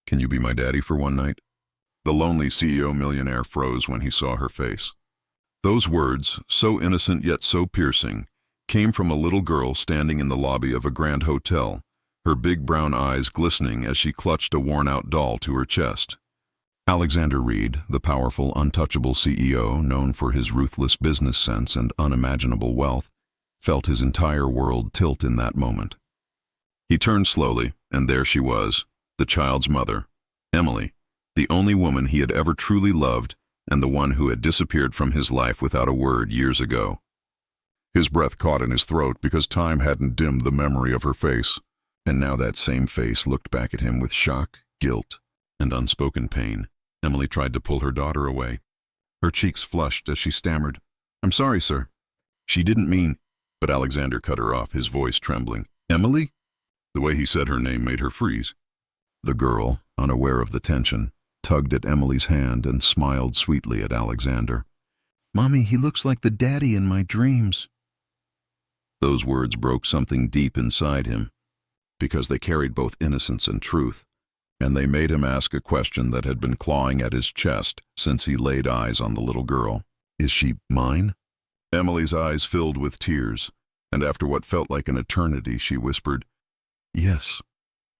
Can you be my daddy for one night?" The lonely CEO millionaire froze when he saw her face. Those words, so innocent yet so piercing, came from a little girl standing in the lobby of a grand hotel, her big brown eyes glistening as she clutched a worn-out doll to her chest. Alexander Reed, the powerful, untouchable CEO known for his ruthless business sense and unimaginable wealth, felt his entire world tilt in that moment. He turned slowly, and there she was, the child's mother, Emily, the only woman he had ever truly loved and the one who had disappeared from his life without a word years ago. His breath caught in his throat because time hadn't dimmed the memory of her face, and now that same face looked back at him with shock, guilt, and unspoken pain. Emily tried to pull her daughter away. Her cheeks flushed as she stammered, "I'm sorry, sir." She didn't mean, but Alexander cut her off, his voice trembling. "Emily?" The way he said her name made her freeze. The girl, unaware of the tension, tugged at Emily's hand and smiled sweetly at Alexander. "Mommy, he looks like the daddy in my dreams." Those words broke something deep inside him, because they carried both innocence and truth, and they made him ask a question that had been clawing at his chest since he laid eyes on the little girl. "Is she mine?" Emily's eyes filled with tears, and after what felt like an eternity, she whispered, "Yes,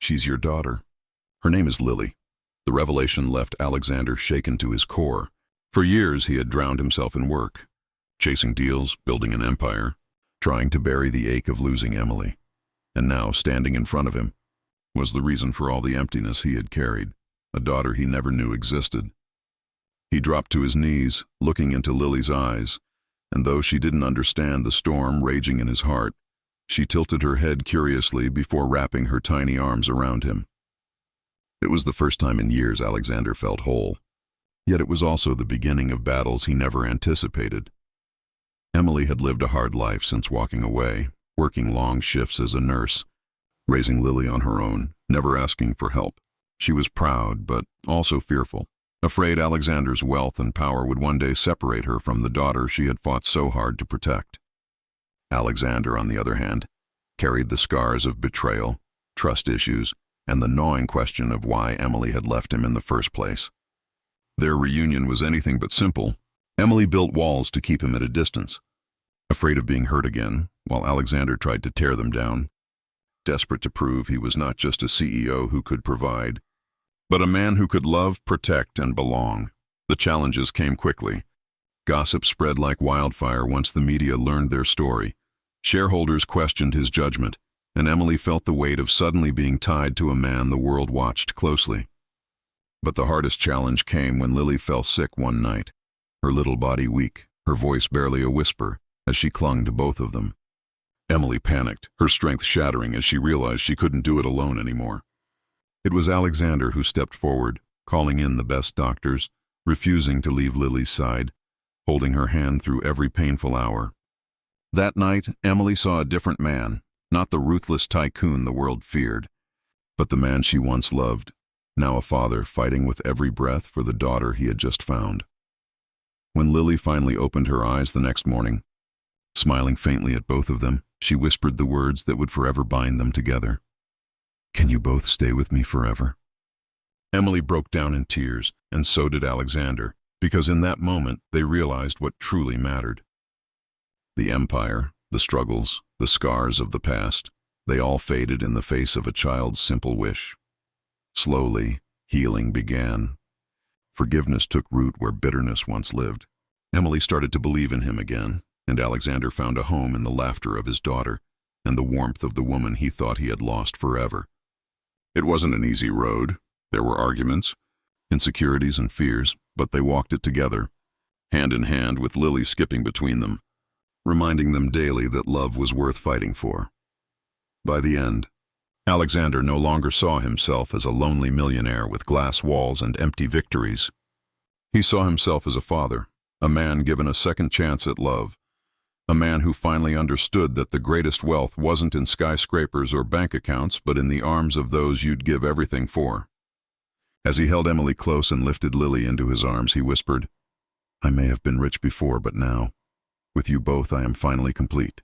she's your daughter. Her name is Lily." The revelation left Alexander shaken to his core. For years he had drowned himself in work, chasing deals, building an empire, trying to bury the ache of losing Emily. And now, standing in front of him, was the reason for all the emptiness he had carried, a daughter he never knew existed. He dropped to his knees, looking into Lily's eyes, and though she didn't understand the storm raging in his heart, she tilted her head curiously before wrapping her tiny arms around him. It was the first time in years Alexander felt whole, yet it was also the beginning of battles he never anticipated. Emily had lived a hard life since walking away, working long shifts as a nurse, raising Lily on her own, never asking for help. She was proud, but also fearful, afraid Alexander's wealth and power would one day separate her from the daughter she had fought so hard to protect. Alexander, on the other hand, carried the scars of betrayal, trust issues, and the gnawing question of why Emily had left him in the first place. Their reunion was anything but simple. Emily built walls to keep him at a distance, afraid of being hurt again, while Alexander tried to tear them down, desperate to prove he was not just a CEO who could provide, but a man who could love, protect, and belong. The challenges came quickly. Gossip spread like wildfire once the media learned their story. Shareholders questioned his judgment, and Emily felt the weight of suddenly being tied to a man the world watched closely. But the hardest challenge came when Lily fell sick one night, her little body weak, her voice barely a whisper, as she clung to both of them. Emily panicked, her strength shattering as she realized she couldn't do it alone anymore. It was Alexander who stepped forward, calling in the best doctors, refusing to leave Lily's side, holding her hand through every painful hour. That night, Emily saw a different man, not the ruthless tycoon the world feared, but the man she once loved, now a father fighting with every breath for the daughter he had just found. When Lily finally opened her eyes the next morning, smiling faintly at both of them, she whispered the words that would forever bind them together. "Can you both stay with me forever?" Emily broke down in tears, and so did Alexander, because in that moment they realized what truly mattered. The empire, the struggles, the scars of the past, they all faded in the face of a child's simple wish. Slowly, healing began. Forgiveness took root where bitterness once lived. Emily started to believe in him again, and Alexander found a home in the laughter of his daughter and the warmth of the woman he thought he had lost forever. It wasn't an easy road. There were arguments, insecurities, and fears, but they walked it together, hand in hand with Lily skipping between them, reminding them daily that love was worth fighting for. By the end, Alexander no longer saw himself as a lonely millionaire with glass walls and empty victories. He saw himself as a father, a man given a second chance at love, a man who finally understood that the greatest wealth wasn't in skyscrapers or bank accounts, but in the arms of those you'd give everything for. As he held Emily close and lifted Lily into his arms, he whispered, "I may have been rich before, but now, with you both, I am finally complete."